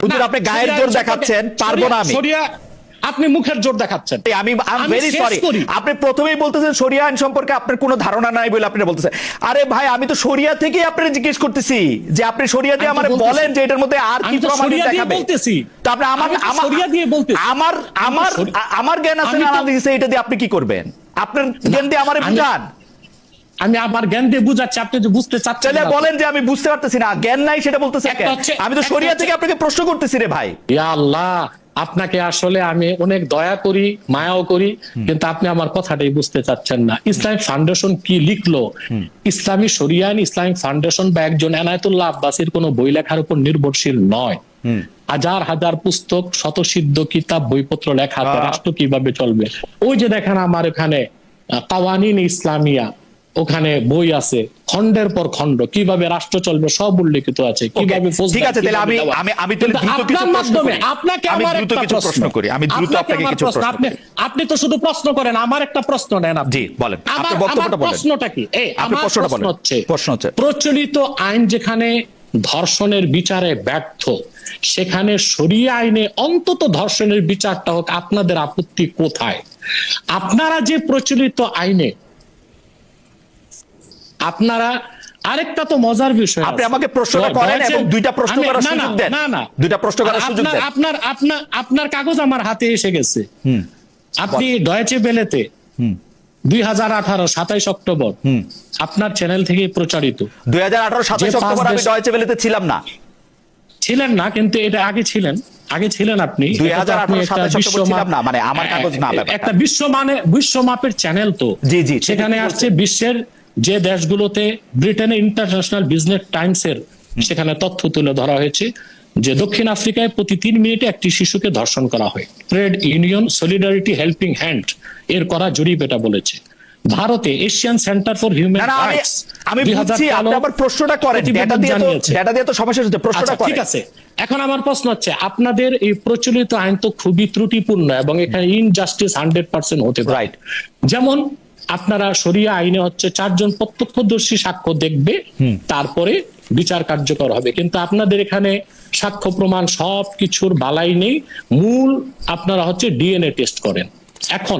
হুজুর আপনি গায়ের জোর দেখাচ্ছেন, পারবো না আমি। আপনি মুখের জোর দেখাচ্ছেন। আমি ভেরি সরি, আপনি প্রথমেই বলতেছেন শরিয়া আইন সম্পর্কে আপনার কোনো ধারণা নাই বলে আপনি বলতেছেন। আরে ভাই আমি তো শরিয়া থেকেই আপনাকে জিজ্ঞেস করতেছি যে আপনি শরিয়া দিয়ে আমারে বলেন যে এটার মধ্যে আর কি প্রমাণ দেখাবে। তো আপনি আমার জ্ঞান আছে না দিয়েছে, এটা দিয়ে আপনি কি করবেন? আপনার জ্ঞান দিয়ে আমারে বুঝান। আমি আমার জ্ঞান দিয়ে বুঝাচ্ছি, আপনি যে বুঝতে চাচ্ছেন না বলেন যে আমি বুঝতে পারতেছি না, জ্ঞান নাই সেটা বলতেছেন। আমি তো শরিয়া থেকে আপনাকে প্রশ্ন করতেছি রে ভাই। ইয়া আল্লাহ, আপনাকে আসলে আমি অনেক দয়া করি, মায়াও করি, কিন্তু আপনি আমার কথাটাই বুঝতে চাচ্ছেন না। ইসলামিক ফাউন্ডেশন কি লিখলো? ইসলামী শরিয়া আইন ইসলামিক ফাউন্ডেশন বা একজন এনায়েতুল্লাহ আব্বাসীর কোনো বই লেখার উপর নির্ভরশীল নয়। হাজার হাজার পুস্তক, শতসিদ্ধ কিতাব, বইপত্র লেখা, রাষ্ট্র কিভাবে চলবে। ওই যে দেখেন আমার এখানে কাওয়ানিন ইসলামিয়া, ওখানে বই আছে খন্ডের পর খন্ড, কিভাবে রাষ্ট্র চলবে সব উল্লেখিত আছে, কিভাবে। ঠিক আছে, তাহলে আমি দ্রুত কিছু প্রশ্ন করি। আপনাকে আমার একটা প্রশ্ন করি, আমি দ্রুত আপনাকে কিছু প্রশ্ন। আপনি তো শুধু প্রশ্ন করেন, আমার একটা প্রশ্ন নেন আপনি। জি বলেন, আপনার বক্তব্যটা বলেন। প্রশ্নটা কি? আমার প্রশ্ন হচ্ছে প্রচলিত আইন যেখানে ধর্ষণের বিচারে ব্যর্থ, সেখানে শরিয়া আইনে অন্তত ধর্ষণের বিচারটা হোক, আপনাদের আপত্তি কোথায়? আপনারা যে প্রচলিত আইনে, আপনারা আরেকটা তো মজার বিষয়, আপনি আমাকে প্রশ্নটা করেন এবং দুইটা প্রশ্ন করার সুযোগ দেন। না দুইটা প্রশ্ন করার সুযোগ দেন। আপনার কাগজ আমার হাতে এসে গেছে। আপনি ডয়েচে বেলেতে 2018 27 অক্টোবর আপনার চ্যানেল থেকে প্রচারিত। 2018 27 অক্টোবর আমি ডয়েচে বেলেতে ছিলাম না। ছিলেন না, কিন্তু এটা আগে ছিলেন আপনি। 2018 27 অক্টোবর ছিলাম না, মানে আমার কাগজ না। একটা বিশ্বমাপের চ্যানেল তো। জি সেখানে আসছে বিশ্বের যে দেশগুলোতে, ব্রিটেনে ইন্টারন্যাশনাল বিজনেস টাইমসের সেখানে তথ্য তুলে ধরা হয়েছে যে দক্ষিণ আফ্রিকায় প্রতি 3 মিনিটে একটি শিশুকে ধর্ষণ করা হয়। Trade union solidarity helping hand এর করা জরিপ এটা বলেছে। ভারতে Asian centre for human rights, আমি বুঝছি আপনি আবার প্রশ্নটা করেন, ডেটা দিয়ে তো সমস্যা হচ্ছে, প্রশ্নটা করেন। ঠিক আছে, এখন আমার প্রশ্ন হচ্ছে আপনাদের এই প্রচলিত আইন তো খুবই ত্রুটিপূর্ণ এবং এখানে ইনজাস্টিস 100% হতে পারে। যেমন আপনারা শরিয়া আইনে হচ্ছে 4 জন প্রত্যক্ষদর্শী সাক্ষ্য দেখবে, তারপরে বিচার কার্যকর হবে, কিন্তু আপনাদের এখানে সাক্ষ্য প্রমাণ সব কিছুর বালাই নেই। মূল আপনারা হচ্ছে ডিএনএ টেস্ট করেন। এখন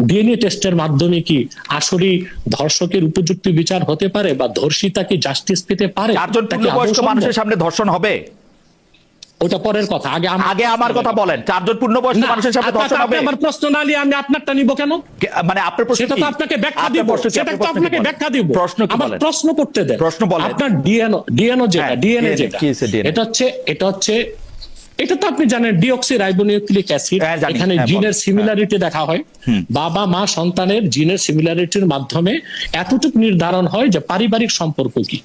ডিএনএ টেস্টের মাধ্যমে কি আসলে ধর্ষকের উপযুক্ত বিচার হতে পারে বা ধর্ষিতা কি জাস্টিস পেতে পারে? 4 জন পূর্ণবয়স্ক মানুষের সামনে ধর্ষণ হবে? ওটা পরের কথা, আগে আমার কথা বলেন। 4 জন পূর্ণবয়স্ক মানুষের সামনে ধর্ষণ হবে? আমার প্রশ্ন না নিয়ে আমি আপনারটা নিব কেন? মানে আপনার প্রশ্ন সেটা তো আপনাকে ব্যাখ্যা দিব, সেটা তো আপনাকে ব্যাখ্যা দিব। আমার প্রশ্ন করতে দেন। প্রশ্ন বলেন। আপনার ডিএনএ যেটা এটা হচ্ছে এটা তো আপনি জানেন ডিঅক্সি রাইবোনিউক্লিক অ্যাসিড। এখানে জিনের সিমিলারিটি দেখা হয়, বাবা মা সন্তানের জিনের সিমিলারিটির মাধ্যমে এতটুকু নির্ধারণ হয় যে পারিবারিক সম্পর্ক কি।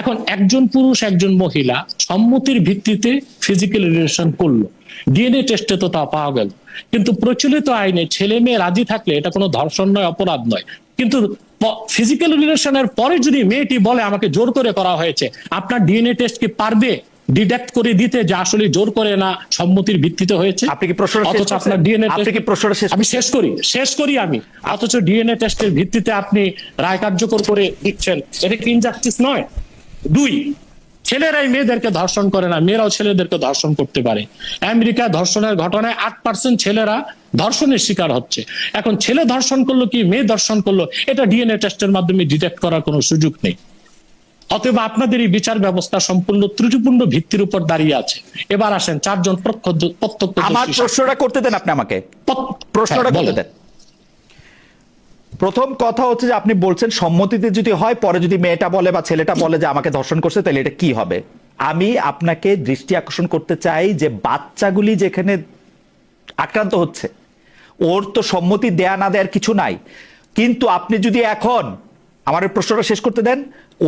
এখন একজন পুরুষ একজন মহিলা সম্মতির ভিত্তিতে ফিজিক্যাল রিলেশন করলো, ডিএনএ টেস্টে তো তা পাওয়া গেল, কিন্তু প্রচলিত আইনে ছেলে মেয়ে রাজি থাকলে এটা কোনো ধর্ষণ নয়, অপরাধ নয়। কিন্তু ফিজিক্যাল রিলেশনের পরে যদি মেয়েটি বলে আমাকে জোর করে করা হয়েছে, আপনার ডিএনএ টেস্ট কি পারবে ডিডাক্ট করে দিতে যে আসলে জোর করে না, সম্মতির ভিত্তিতে হয়েছে? আপনি কি প্রশ্নটা শেষ করছেন? আপনার ডিএনএ আপনি কি প্রশ্নটা শেষ? আমি শেষ করি আমি। অথচ ডিএনএ টেস্টের ভিত্তিতে আপনি রায় কার্যকর করে দিচ্ছেন, এটা কি ইনজাস্টিস নয়? 2, ছেলেরাই মেয়েদেরকে ধর্ষণ করে না, মেয়েরাও ছেলেদেরকে ধর্ষণ করতে পারে। আমেরিকা ধর্ষণের ঘটনায় 8% ছেলেরা ধর্ষণের শিকার হচ্ছে। এখন ছেলে ধর্ষণ করলো কি মেয়ে ধর্ষণ করলো, এটা ডিএনএ টেস্টের মাধ্যমে ডিটেক্ট করার কোনো সুযোগ নেই। অতএব আপনাদের এই বিচার ব্যবস্থা সম্পূর্ণ ত্রুটিপূর্ণ ভিত্তির উপর দাঁড়িয়ে আছে। এবার আসেন 4 জন প্রত্যক্ষ। আমার প্রশ্নটা করতে দেন, আপনি আমাকে প্রশ্নটা করতে দেন। প্রথম কথা হচ্ছে যে আপনি বলছেন সম্মতিতে যদি হয়, পরে যদি মেয়েটা বলে বা ছেলেটা বলে যে আমাকে ধর্ষণ করছে, তাহলে এটা কি হবে? আমি আপনাকে দৃষ্টি আকর্ষণ করতে চাই যে বাচ্চাগুলি যেখানে আক্রান্ত হচ্ছে, ওর তো সম্মতি দেয়া না দেওয়ার কিছু নাই। কিন্তু আপনি যদি এখন আমার প্রশ্নটা শেষ করতে দেন,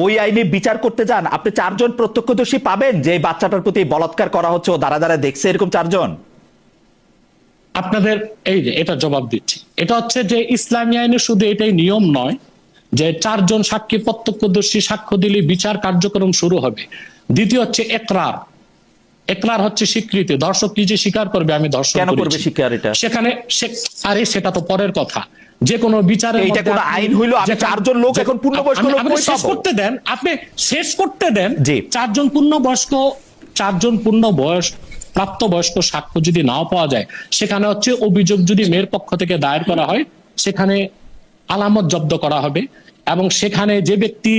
ওই আইনে বিচার করতে যান, আপনি 4 জন প্রত্যক্ষদর্শী পাবেন যে বাচ্চাটার প্রতি বলাৎকার করা হচ্ছে, ও দ্বারা দ্বারা দেখছে, এরকম 4 জন? আপনাদের এই যে এটা জবাব দিচ্ছি, এটা হচ্ছে যে ইসলামী আইনে শুধু এটাই নিয়ম নয় যে 4 জন সাক্ষী প্রত্যক্ষদর্শী সাক্ষ্য দিলে বিচার কার্যক্রম শুরু হবে। দ্বিতীয় হচ্ছে একরার। একরার হচ্ছে স্বীকৃতি, দর্শক নিজে স্বীকার করবে আমি ধর্ষণ করেছি। কেন করবে স্বীকার? এটা সেখানে আরে সেটা তো পরের কথা। যে কোনো বিচারে এটা কোন আইন হইলো? আমি 4 জন লোক এখন পূর্ণবয়স্ক লোক কই শেষ করতে দেন, আপনি শেষ করতে দেন। 4 জন পূর্ণবয়স্ক প্রাপ্তবয়স্ক সাক্ষ্য যদি নাও পাওয়া যায়, সেখানে হচ্ছে অভিযোগ যদি মেয়ের পক্ষ থেকে দায়ের করা হয়, সেখানে আলামত জব্দ করা হবে এবং সেখানে যে ব্যক্তি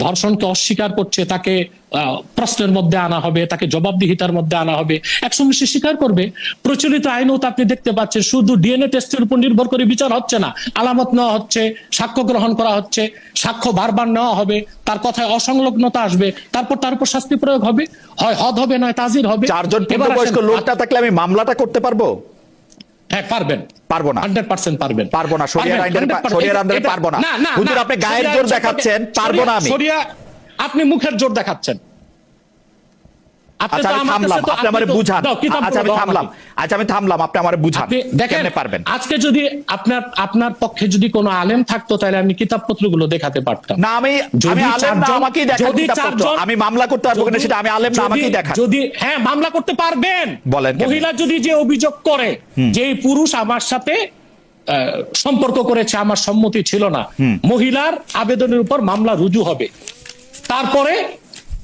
ধর্ষণকে অস্বীকার করছে তাকে প্রশ্নের মধ্যে আনা হবে, তাকে জবাবদিহিতার মধ্যে আনা হবে, একসঙ্গে সে স্বীকার করবে। প্রচলিত আইনও তো আপনি দেখতে পাচ্ছেন শুধু ডিএনএ টেস্টের উপর নির্ভর করে বিচার হচ্ছে না, আলামত নেওয়া হচ্ছে, সাক্ষ্য গ্রহণ করা হচ্ছে, সাক্ষ্য বারবার নেওয়া হবে, তার কথায় অসংলগ্নতা আসবে, তারপর তার উপর শাস্তি প্রয়োগ হবে, হয় হদ হবে নয় তাজির হবে। 4 জন পূর্ণবয়স্ক লোকটা থাকলে আমি মামলাটা করতে পারবো? হ্যাঁ পারবেন। পারবো না, 100% পারবেন। পারবো না, শরিয়ার আইনে পারবো না। হুজুর আপনি গায়ের জোর দেখাচ্ছেন, পারবো না আমি। শরিয়া আপনি মুখের জোর দেখাচ্ছেন। আচ্ছা আমি থামলাম, আপনি আমারে বুঝান। আচ্ছা আমি থামলাম, আপনি আমারে বুঝান কেমনে পারবেন। আজকে যদি আপনার পক্ষে যদি কোনো আলেম থাকতো তাহলে আমি কিতাবপত্রগুলো দেখাতে পারতাম। না আমি আলেম না, আমাকেই দেখান কিতাবপত্র। আমি মামলা করতে পারবো কিনা সেটা আমি আলেম না, আমাকেই দেখান। যদি হ্যাঁ মামলা করতে পারবেন। বলেন। মহিলা যদি যে অভিযোগ করে যে এই পুরুষ আমার সাথে সম্পর্ক করেছে, আমার সম্মতি ছিল না, মহিলার আবেদনের উপর মামলা রুজু হবে। তারপরে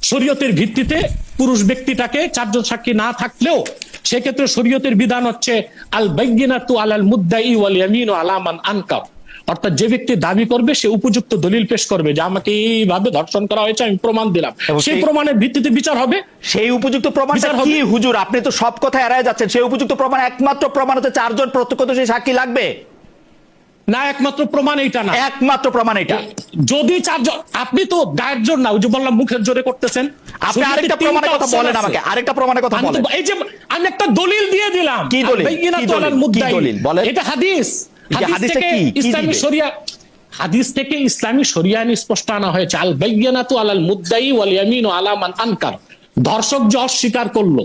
শরীয়তের ভিত্তিতে পুরুষ ব্যক্তিটাকে 4 জন সাক্ষী না থাকলেও সেক্ষেত্রে শরীয়তের বিধান হচ্ছে আল বাইয়িনাতু আলাল মুদ্দাই ওয়াল ইয়ামিনু আলা মান আনকার, অর্থাৎ যে ব্যক্তি দাবি করবে সে উপযুক্ত দলিল পেশ করবে যে আমাকে এইভাবে ধর্ষণ করা হয়েছে, আমি প্রমাণ দিলাম, সেই প্রমাণের ভিত্তিতে বিচার হবে। সেই উপযুক্ত প্রমাণটা কি হুজুর? আপনি তো সব কথা এড়ায় যাচ্ছেন। সেই উপযুক্ত প্রমাণ, একমাত্র প্রমাণ হচ্ছে 4 জন প্রত্যক্ষদর্শী সাক্ষী লাগবে না? একমাত্র প্রমাণ এইটা না, একমাত্র প্রমাণ এটা। যদি 4 জন, আপনি তো গায়ের জোর না, ওই যে বললাম মুখের জোরে করতেছেন। আপনি আরেকটা প্রমাণের কথা বলেন আমাকে, আরেকটা প্রমাণের কথা বলেন। এই যে আমি একটা দলিল দিয়ে দিলাম। কি দলিল? কি দলিল বলেন? এটা হাদিস থেকে ইসলামী শরিয়া, হাদিস থেকে ইসলামী শরিয়া আইন স্পষ্ট আনা হয়েছে আল বাইয়িনাতু আলাল মুদ্দাই ওয়াল ইয়ামিনু আলা মান আনকার। ধর্ষক যে অস্বীকার করলো,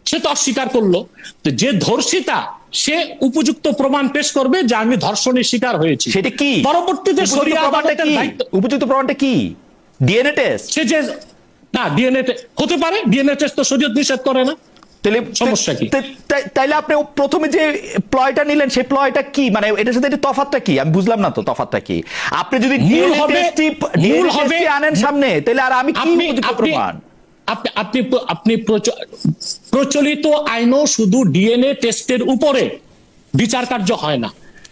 সে তো অস্বীকার করলো, তো যে ধর্ষিতা সে উপযুক্ত প্রমাণ পেশ করবে যে আমি ধর্ষণের শিকার হয়েছি। সেটা কি? পরবর্তীতে শরিয়া আদালতের দায়িত্ব। উপযুক্ত প্রমাণটা কি? DNA test? সে যে না, ডিএনএ হতে পারে, ডিএনএ টেস্ট তো শরীয়ত নিষেধ করে না। তাহলে সমস্যা কি? তাইলে আপনি প্রথমে যে প্লয়টা নিলেন সেই প্লয়টা কি? মানে এটার সাথে এটা তফাৎটা কি? আমি বুঝলাম না তো তফাৎটা কি। আপনি যদি ডিএনএ টেস্ট আনেন সামনে, তাহলে আর আমি কি উপযুক্ত প্রমাণ? আপনি প্রচলিত আইনও শুধু ডিএনএ টেস্টের উপরে বিচার কার্য হয় না,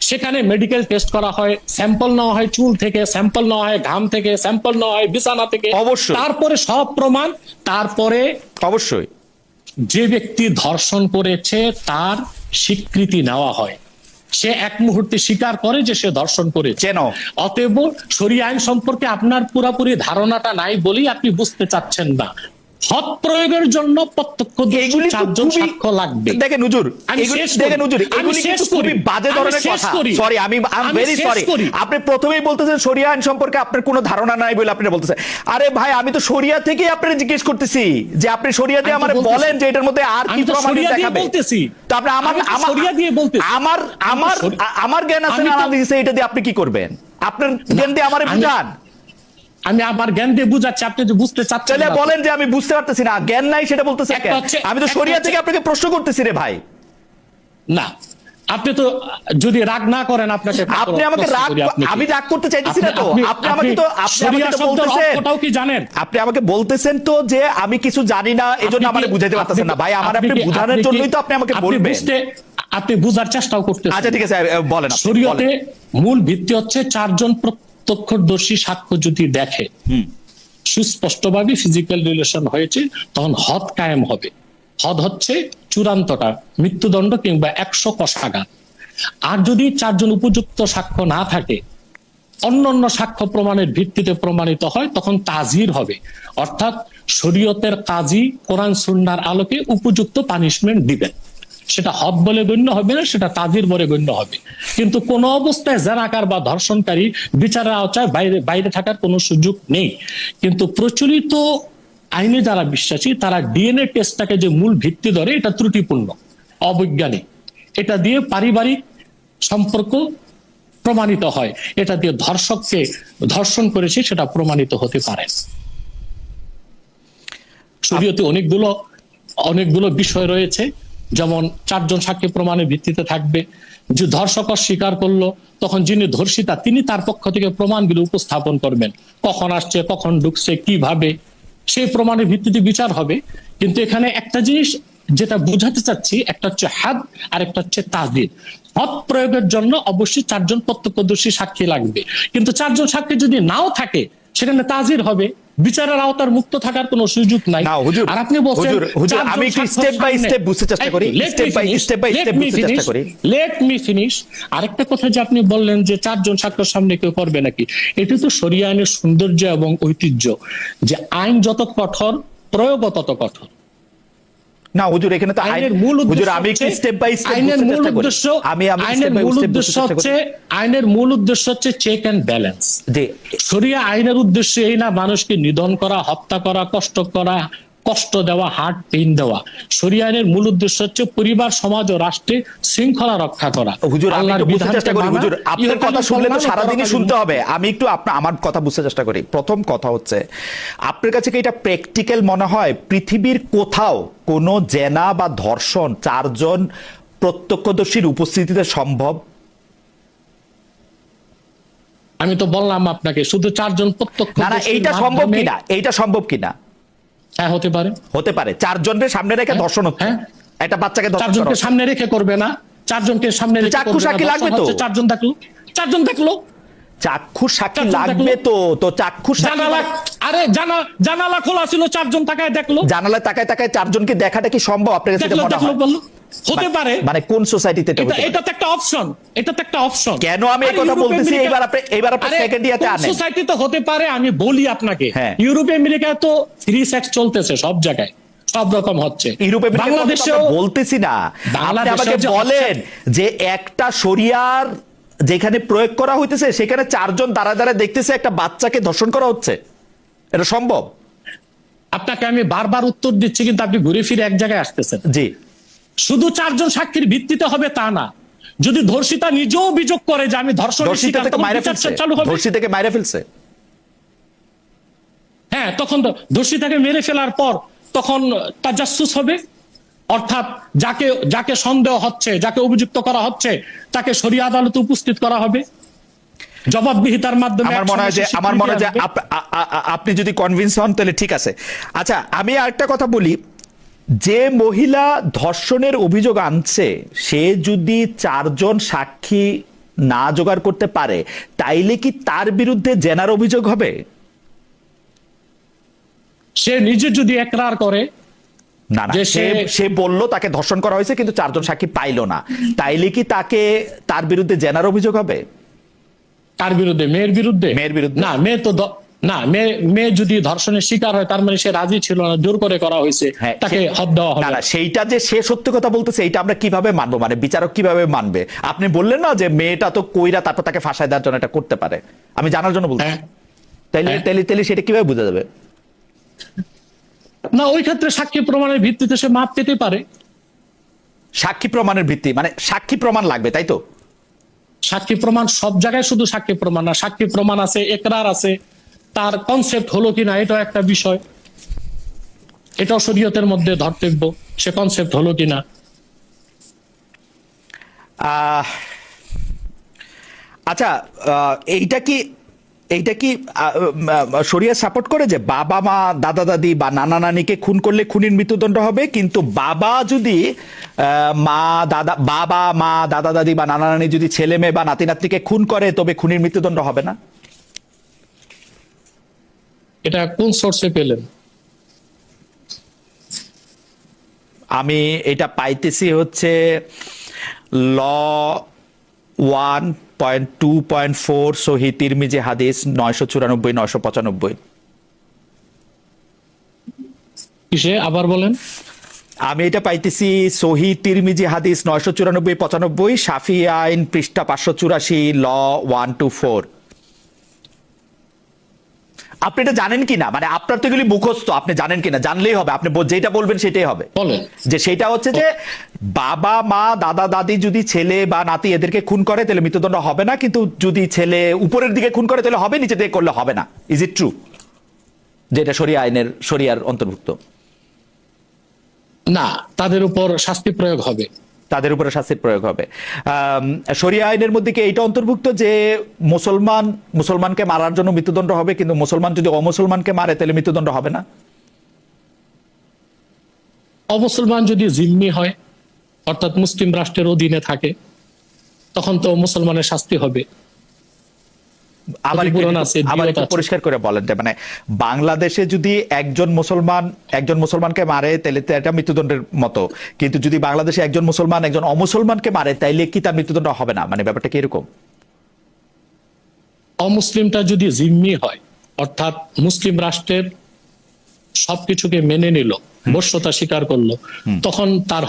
সেখানে মেডিকেল টেস্ট করা হয়, স্যাম্পল নেওয়া হয় চুল থেকে, স্যাম্পল নেওয়া হয় ঘাম থেকে, স্যাম্পল নেওয়া হয় বিছানা থেকে, অবশ্যই। তারপরে সব প্রমাণ, তারপরে অবশ্যই যে ব্যক্তি ধর্ষণ করেছে তার স্বীকৃতি নেওয়া হয়। সে এক মুহূর্তে স্বীকার করে যে সে ধর্ষণ করেছে। অতএব শরিয়া আইন সম্পর্কে আপনার পুরোপুরি ধারণাটা নাই বলেই আপনি বুঝতে চাচ্ছেন না। হদ প্রয়োগের জন্য প্রত্যক্ষদর্শী 4 জন সাক্ষ্য লাগবে। দেখেন হুজুর, এগুলি কিন্তু খুবই বাজে ধরনের কথা। সরি, আমি ভেরি সরি। আপনি প্রথমেই বলতেছেন শরিয়া আইন সম্পর্কে আপনার কোনো ধারণা নাই বলে আপনি বলতেছেন। আরে ভাই, আমি তো শরিয়া থেকেই আপনাকে জিজ্ঞেস করতেছি যে আপনি শরিয়া দিয়ে আমারে বলেন যে এটার মধ্যে আর কি প্রমাণ দেখাবে। তো আপনি আমার জ্ঞান আছে না দিয়েছে, এটা দিয়ে আপনি কি করবেন? আপনার জ্ঞান দিয়ে আমারে বুঝান। আমি আমার জ্ঞান দিয়ে বুঝাচ্ছি, আপনি যে বুঝতে চাচ্ছেন না। বলেন যে আমি বুঝতে পারতেছি না, জ্ঞান নাই সেটা বলতেছেন কেন? আমি তো শরিয়া থেকে আপনাকে প্রশ্ন করতেছি রে ভাই। না, আপনি তো যদি রাগ না করেন আপনাকে, আপনি আমাকে রাগ, আমি রাগ করতে চাইতেছি না তো। আপনি আমাকে তো ওটাও কি জানেন? আপনি আমাকে বলতেছেন তো যে আমি কিছু জানি না, এজন্য আমারে বুঝাইতে পারতেছেন না। ভাই, আমার আপনি বুঝানোর জন্যই তো আপনি আমাকে বলবেন। আপনি বুঝার চেষ্টাও করতেছেন। আচ্ছা ঠিক আছে, বলেন। শরীয়তে মূল ভিত্তি হচ্ছে 4 জন প্রত্যক্ষদর্শী সাক্ষ্য যদি দেখে সুস্পষ্টভাবে ফিজিক্যাল রিলেশন হয়েছে, তখন হদ কায়েম হবে। হদ হচ্ছে চূড়ান্তটা, মৃত্যুদণ্ড কিংবা 100 কষ্টাঘাত। আর যদি 4 জন উপযুক্ত সাক্ষ্য না থাকে, অন্যান্য সাক্ষ্য প্রমাণের ভিত্তিতে প্রমাণিত হয়, তখন তাজির হবে। অর্থাৎ শরীয়তের কাজী কোরআন সুন্নাহর আলোকে উপযুক্ত পানিশমেন্ট দিবেন। সেটা হদ বলে গণ্য হবে না, সেটা তাজির বলে গণ্য হবে। কিন্তু কোন অবস্থায় জানাকার বা ধর্ষণকারী বিচারের আওতায় বাইরে থাকার কোনো সুযোগ নেই। কিন্তু প্রচলিত আইনে যারা বিশ্বাসী তারা ডিএনএ টেস্টটাকে যে মূল ভিত্তি ধরে, এটা ত্রুটিপূর্ণ, অবৈজ্ঞানিক। এটা দিয়ে পারিবারিক সম্পর্ক প্রমাণিত হয়, এটা দিয়ে ধর্ষককে ধর্ষণ করেছে সেটা প্রমাণিত হতে পারে। শরীয়তে অনেকগুলো বিষয় রয়েছে, যেমন 4 জন সাক্ষী প্রমাণের ভিত্তিতে থাকবে। যে ধর্ষক স্বীকার করলো, তখন যিনি ধর্ষিতা তিনি তার পক্ষ থেকে প্রমাণগুলো উপস্থাপন করবেন, কখন আসছে, কখন ঢুকছে, কিভাবে, সেই প্রমাণের ভিত্তিতে বিচার হবে। কিন্তু এখানে একটা জিনিস যেটা বোঝাতে চাচ্ছি, একটা হচ্ছে হাদ আর একটা হচ্ছে তাজির। হদ প্রয়োগের জন্য অবশ্যই 4 জন প্রত্যক্ষদর্শী সাক্ষী লাগবে, কিন্তু 4 জন সাক্ষী যদি নাও থাকে সেখানে তাজির হবে, বিচারের আওতার মুক্ত থাকার কোনো সুযোগ নাই। আর আপনি বলছেন আমি একটু স্টেপ বাই স্টেপ বুঝতে চেষ্টা করি, স্টেপ বাই স্টেপ বুঝতে চেষ্টা করি। Let me finish. আরেকটা কথা যে আপনি বললেন যে 4 জন সাক্ষীর সামনে কেউ করবে নাকি, এটা তো শরিয়া আইনের সৌন্দর্য এবং ঐতিহ্য, যে আইন যত কঠোর প্রয়োগ তত কঠোর। না হুজুর, এখানে তো হুজুর আমি একটু স্টেপ বাই স্টেপ আইনের মূল উদ্দেশ্য, আইনের মূল উদ্দেশ্য হচ্ছে চেক এন্ড ব্যালেন্স। শরিয়া আইনের উদ্দেশ্য এই না মানুষকে নিধন করা, হত্যা করা, কষ্ট দেওয়া, হার্ট পেইন দেওয়া। শরিয়া আইনের মূল উদ্দেশ্য হচ্ছে পরিবার, সমাজ ও রাষ্ট্রে শৃঙ্খলা রক্ষা করা। হুজুর আমি একটু বুঝতে চেষ্টা করি, হুজুর আপনার কথা শুনলে তো সারাদিনই শুনতে হবে, আমি একটু আমার কথা বুঝতে চেষ্টা করি। প্রথম কথা হচ্ছে, আপনার কাছে কি এটা প্র্যাকটিক্যাল মনে হয় পৃথিবীর কোথাও কোনো জেনা বা ধর্ষণ 4 জন প্রত্যক্ষদর্শীর উপস্থিতিতে সম্ভব? আমি তো বললাম আপনাকে শুধু 4 জন প্রত্যক্ষ। না, এইটা সম্ভব কিনা, এইটা সম্ভব কিনা? হ্যাঁ, হতে পারে, হতে পারে। 4 জনের সামনে রেখে ধর্ষণ হচ্ছে, একটা বাচ্চাকে 4 জনকে সামনে রেখে করবে না, 4 জনকে সামনে রেখে চাক্ষু সাক্ষী লাগবে তো, 4 জন দেখলো চাক্ষু সাক্ষী লাগবে তো চাক্ষু জানালা, আরে জানালা খোলা ছিল, 4 জন তাকায় দেখলো, জানালায় তাকায় 4 জনকে দেখাটা কি সম্ভব আপনার কাছে? এটা মনে হয় হতে পারে। মানে কোন সোসাইটিতে এটা তো একটা অপশন, এটা তো একটা অপশন। কেন আমি এই কথা বলতেছি, এবার আপনি সেকেন্ড ইয়াতে আনেন। সোসাইটিতে হতে পারে, আমি বলি আপনাকে, ইউরোপ আমেরিকায় তো ফ্রি সেক্স চলতেছে সব জায়গায়, সব রকম হচ্ছে। ইউরোপে বাংলাদেশেও বলতেছি না, আপনি আমাকে বলেন যে একটা শরিয়ার যেখানে প্রয়োগ করা হইতেছে সেখানে 4 জন দাঁড়া দেখতেছে একটা বাচ্চাকে ধর্ষণ করা হচ্ছে, এটা সম্ভব? আপনাকে আমি বারবার উত্তর দিচ্ছি, কিন্তু আপনি ঘুরে ফিরে এক জায়গায় আসতেছেন। জি, শুধু 4 জন সাক্ষীর ভিত্তিতে হবে তা না, যদি ধর্ষিতা নিজেও অভিযোগ করে যে আমি ধর্ষণের শিকার, ধর্ষিতাকে মাইরে ফেলছে, হ্যাঁ, তখন ধর্ষিতাকে মেরে ফেলার পর তখন তাজাসসুস হবে, অর্থাৎ যাকে সন্দেহ হচ্ছে, যাকে অভিযুক্ত করা হচ্ছে, তাকে শরিয়া আদালতে উপস্থিত করা হবে জবাবদিহিতার মাধ্যমে। আমার মনে হয় যে আপনি যদি কনভিন্স হন তাহলে ঠিক আছে। আচ্ছা, আমি আরেকটা কথা বলি, যে মহিলা ধর্ষণের অভিযোগ আনছে সে যদি 4 জন সাক্ষী না জোগাড় করতে পারে, তাইলে কি তার বিরুদ্ধে জেনার অভিযোগ হবে? সে নিজে যদি একরার করে, না সে বলল তাকে ধর্ষণ করা হয়েছে কিন্তু 4 জন সাক্ষী পাইল না, তাইলে কি তার বিরুদ্ধে জেনার অভিযোগ হবে? তার বিরুদ্ধে, মেয়ের বিরুদ্ধে না, মেয়ে তো না, মেয়ে যদি ধর্ষণের শিকার হয় তার মানে সে রাজি ছিল না, জোর করে করা হয়েছে, তাকে হদ দেওয়া হবে। না, সেইটা যে সে সত্য কথা বলতেছে এটা আমরা কিভাবে মানবো, মানে বিচারক কিভাবে মানবে? আপনি বললেন না যে মেয়েটা তো কইরা তারপর তাকে ফাঁসায় দেওয়ার জন্য এটা করতে পারে, আমি জানার জন্য বলছি। তাইলে সেটা কিভাবে বোঝা যাবে? না, ওই ক্ষেত্রে সাক্ষী প্রমাণের ভিত্তিতে সে মাপ পেতে পারে। সাক্ষী প্রমাণের ভিত্তি মানে সাক্ষী প্রমাণ লাগবে, তাই তো? সাক্ষী প্রমাণ সব জায়গায় শুধু সাক্ষী প্রমাণ না, সাক্ষী প্রমাণ আছে, একরার আছে, তার কনসেপ্ট হলো কিনা এটাও একটা বিষয়, এটাও শরীয়তের মধ্যে ধর্তব্য, সে কনসেপ্ট হলো কিনা। আচ্ছা, এইটা কি শরিয়া সাপোর্ট করে যে বাবা মা দাদা দাদি বা নানা নানিকে খুন করলে খুনির মৃত্যুদণ্ড হবে, কিন্তু বাবা মা দাদা দাদি বা নানা নানি যদি ছেলে মেয়ে বা নাতি নাতনিকে খুন করে তবে খুনির মৃত্যুদণ্ড হবে না? এটা কোন সোর্সে পেলেন? আমি এটা পাইতেছি হচ্ছে ল 1.2.4 সহিহ তিরমিজি হাদিস 994-995। কিসে আবার বলেন? আমি এটা পাইতেছি সহিহ তিরমিজি হাদিস 994-95, শাফি আইন পৃষ্ঠা 584, ল 1-4। আপনি এটা জানেন কিনা, মানে আপনার তো এগুলি মুখস্থ, আপনি জানেন কিনা? জানলেই হবে, আপনি যেটা বলবেন সেটাই হবে। যে সেটা হচ্ছে যে বাবা মা দাদা দাদি যদি ছেলে বা নাতি এদেরকে খুন করে তাহলে মৃত্যুদণ্ড হবে না, কিন্তু যদি ছেলে উপরের দিকে খুন করে তাহলে হবে, নিচে দিকে করলে হবে না। Is it true? যেটা শরিয়ার অন্তর্ভুক্ত না, তাদের উপর শাস্তি প্রয়োগ হবে, তাদের উপরে শাস্তির প্রয়োগ হবে। শরিয়া আইনের মধ্যে কি এইটা অন্তর্ভুক্ত যে মুসলমানকে মারার জন্য মৃত্যুদণ্ড হবে, কিন্তু মুসলমান যদি অমুসলমানকে মারে তাহলে মৃত্যুদণ্ড হবে না? অমুসলমান যদি জিম্মি হয়, অর্থাৎ মুসলিম রাষ্ট্রের অধীনে থাকে, তখন তো মুসলমানের শাস্তি হবে। আবার একটু পরিষ্কার করে বলেন, মানে বাংলাদেশে যদি একজন মুসলমানকে মারে তাহলে এটা মৃত্যুদণ্ডের মতো, কিন্তু যদি বাংলাদেশে একজন মুসলমান একজন অমুসলমানকে মারে তাইলে কি তার মৃত্যুদণ্ড হবে না? মানে ব্যাপারটা কি এরকম? অমুসলিমটা যদি জিম্মি হয়, অর্থাৎ মুসলিম রাষ্ট্রের সবকিছুকে মেনে নিল, বর্ষতা স্বীকার করলো, তখন তার